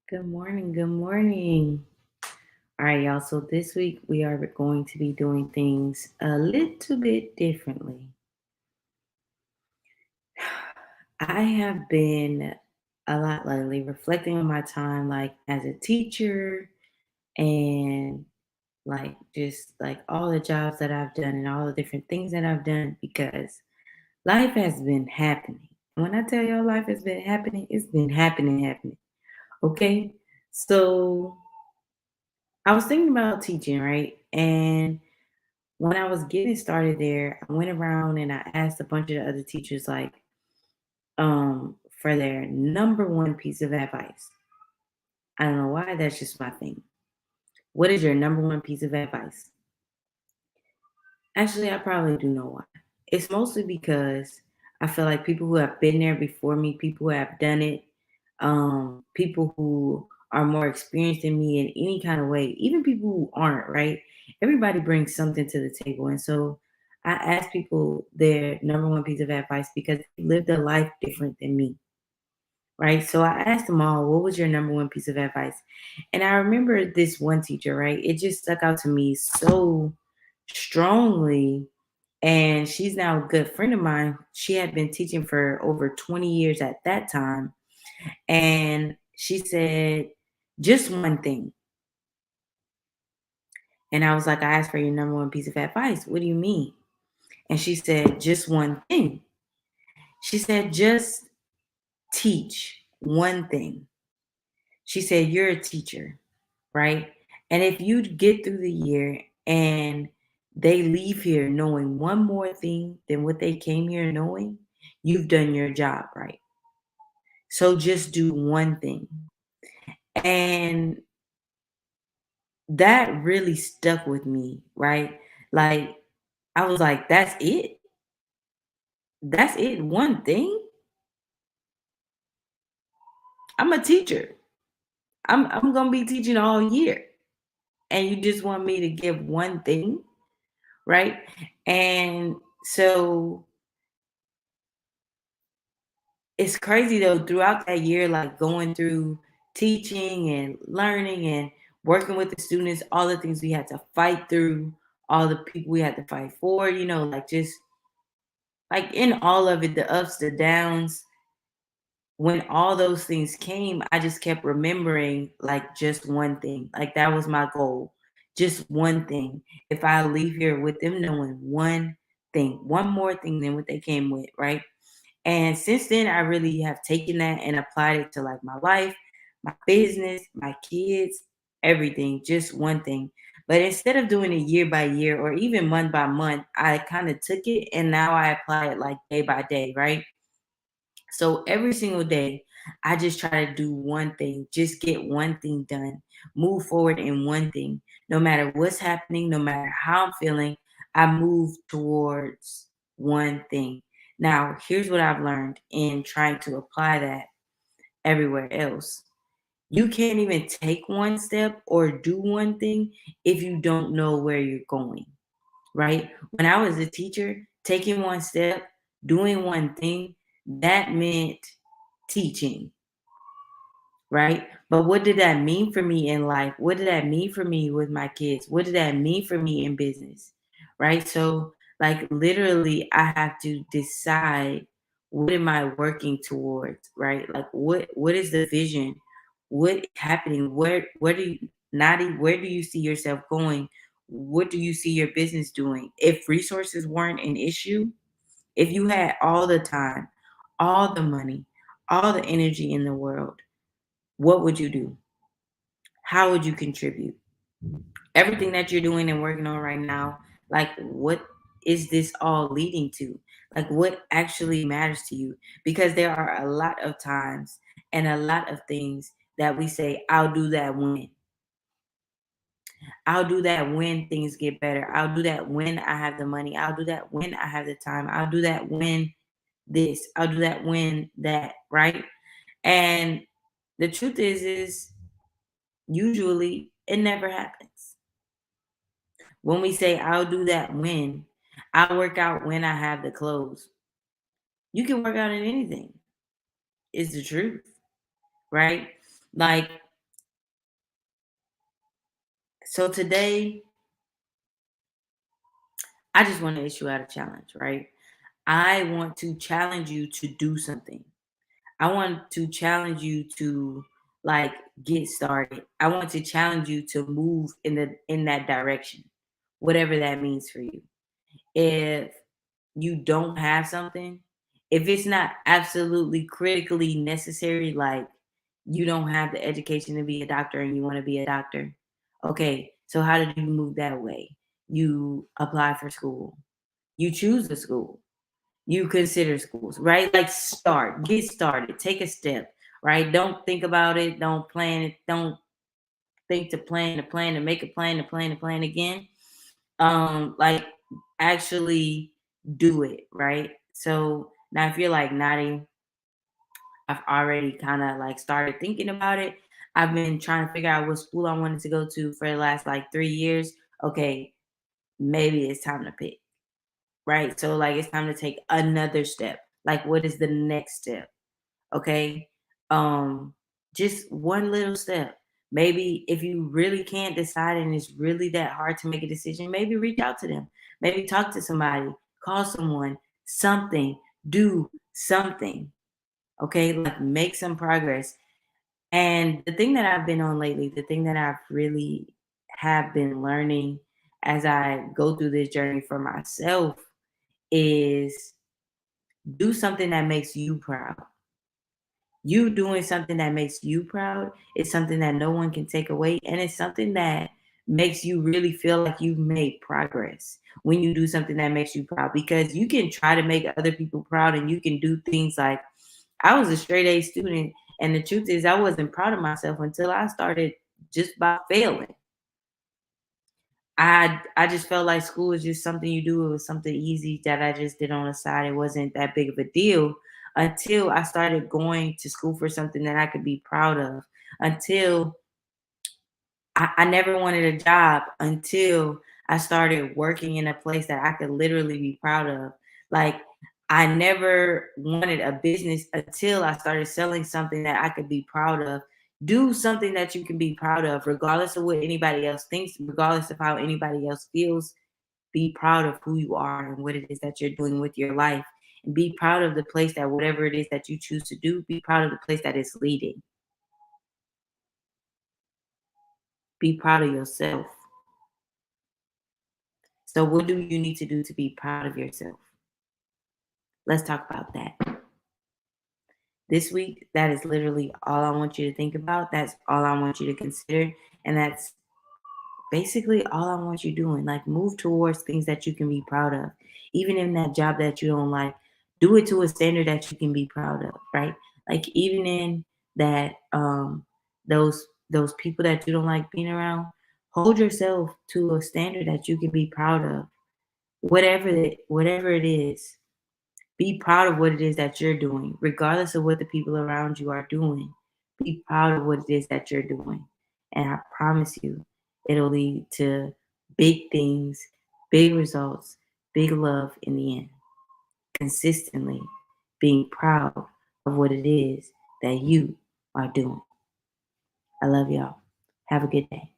Good morning. Good morning. All right, y'all. So this week we are going to be doing things a little bit differently. I have been a lot lately reflecting on my time, like as a teacher and like just like all the jobs that I've done and all the different things that I've done because life has been happening. When I tell y'all life has been happening, it's been happening. Okay. So I was thinking about teaching, right? And when I was getting started there, I went around and I asked a bunch of the other teachers like for their number one piece of advice. I don't know why, that's just my thing. What is your number one piece of advice? Actually, I probably do know why. It's mostly because I feel like people who have been there before me, people who have done it, people who are more experienced than me in any kind of way, even people who aren't, right? Everybody brings something to the table. And so I ask people their number one piece of advice because they lived a life different than me, right? So I asked them all, what was your number one piece of advice? And I remember this one teacher, right? It just stuck out to me so strongly, and she's now a good friend of mine. She had been teaching for over 20 years at that time. And she said, just one thing. And I was like, I asked for your number one piece of advice. What do you mean? And she said, just one thing. She said, just teach one thing. She said, you're a teacher, right? And if you get through the year and they leave here knowing one more thing than what they came here knowing, you've done your job right. So just do one thing. And that really stuck with me, right? Like, I was like, that's it? That's it? One thing? I'm a teacher. I'm gonna be teaching all year. And you just want me to give one thing, right? And so it's crazy though, throughout that year, like going through teaching and learning and working with the students, all the things we had to fight through, all the people we had to fight for, like just like in all of it, the ups, the downs, when all those things came, I just kept remembering like just one thing. Like that was my goal. Just one thing. If I leave here with them knowing one thing, one more thing than what they came with, right? And since then, I really have taken that and applied it to like my life, my business, my kids, everything, just one thing. But instead of doing it year by year or even month by month, I kind of took it and now I apply it like day by day, right? So every single day, I just try to do one thing, just get one thing done, move forward in one thing. No matter what's happening, no matter how I'm feeling, I move towards one thing. Now, here's what I've learned in trying to apply that everywhere else. You can't even take one step or do one thing if you don't know where you're going, right? When I was a teacher, taking one step, doing one thing, that meant teaching, right? But what did that mean for me in life? What did that mean for me with my kids? What did that mean for me in business? Right? So like literally I have to decide, what am I working towards, right? Like what is the vision? What is happening? Where do you not where do you see yourself going? What do you see your business doing? If resources weren't an issue, if you had all the time, all the money, all the energy in the world, what would you do? How would you contribute? Everything that you're doing and working on right now, like what is this all leading to? Like what actually matters to you? Because there are a lot of times and a lot of things that we say, I'll do that when. I'll do that when things get better. I'll do that when I have the money. I'll do that when I have the time. I'll do that when this. I'll do that when that, right? And the truth is usually it never happens. When we say I'll do that when, I work out when I have the clothes. You can work out in anything. Is the truth, right? Like So today, I just want to issue out a challenge, right? I want to challenge you to do something. I want to challenge you to like get started. I want to challenge you to move in that direction, whatever that means for you. If you don't have something, if it's not absolutely critically necessary, like you don't have the education to be a doctor and you want to be a doctor, okay, so how did you move that way? You apply for school, you choose a school, you consider schools, right? Like get started, take a step, right? Don't think about it, don't plan it, don't think to plan to make a plan to plan to plan again. Like actually do it, right? So now if you're like nodding, I've already kind of like started thinking about it. I've been trying to figure out what school I wanted to go to for the last like 3 years. Okay, maybe it's time to pick, right? So like it's time to take another step. Like what is the next step? Okay. Um, just one little step. Maybe if you really can't decide and it's really that hard to make a decision, maybe reach out to them. Maybe talk to somebody, call someone, something, do something. Okay, like make some progress. And the thing that I've been on lately, the thing that I've really have been learning as I go through this journey for myself is do something that makes you proud. You doing something that makes you proud is something that no one can take away, and it's something that makes you really feel like you've made progress when you do something that makes you proud, because you can try to make other people proud and you can do things like I was a straight A student, and the truth is I wasn't proud of myself until I started just about failing. I just felt like school was just something you do. It was something easy that I just did on the side. It wasn't that big of a deal until I started going to school for something that I could be proud of. Until I never wanted a job until I started working in a place that I could literally be proud of. Like I never wanted a business until I started selling something that I could be proud of. Do something that you can be proud of, regardless of what anybody else thinks, regardless of how anybody else feels. Be proud of who you are and what it is that you're doing with your life. And be proud of the place that whatever it is that you choose to do, be proud of the place that it's leading. Be proud of yourself. So, what do you need to do to be proud of yourself? Let's talk about that. This week, that is literally all I want you to think about. That's all I want you to consider. And that's basically all I want you doing. Like, move towards things that you can be proud of. Even in that job that you don't like, do it to a standard that you can be proud of, right? Like, even in that, those people that you don't like being around, hold yourself to a standard that you can be proud of. Whatever it is, be proud of what it is that you're doing, regardless of what the people around you are doing. Be proud of what it is that you're doing. And I promise you, it'll lead to big things, big results, big love in the end. Consistently being proud of what it is that you are doing. I love y'all. Have a good day.